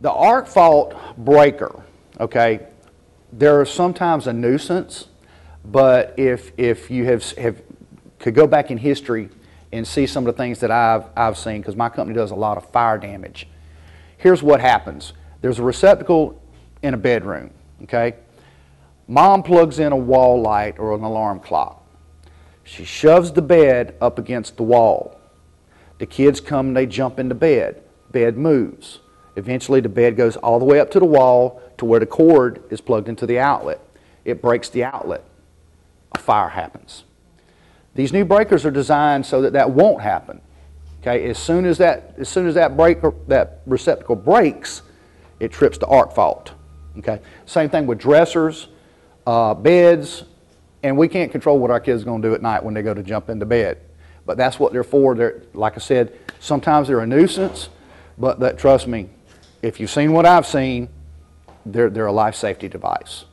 The arc fault breaker, okay, there are sometimes a nuisance, but if you could go back in history and see some of the things that I've seen, because my company does a lot of fire damage. Here's what happens. There's a receptacle in a bedroom, okay? Mom plugs in a wall light or an alarm clock. She shoves the bed up against the wall. The kids come and they jump into bed. Bed moves. Eventually the bed goes all the way up to the wall to where the cord is plugged into the outlet. It breaks the outlet. A fire happens. These new breakers are designed so that that won't happen. Okay, as soon as that receptacle breaks, it trips the arc fault. Okay, same thing with dressers, beds, and we can't control what our kids are going to do at night when they go to jump into bed. But that's what they're for. Like I said, sometimes they're a nuisance, but trust me, if you've seen what I've seen, they're a life safety device.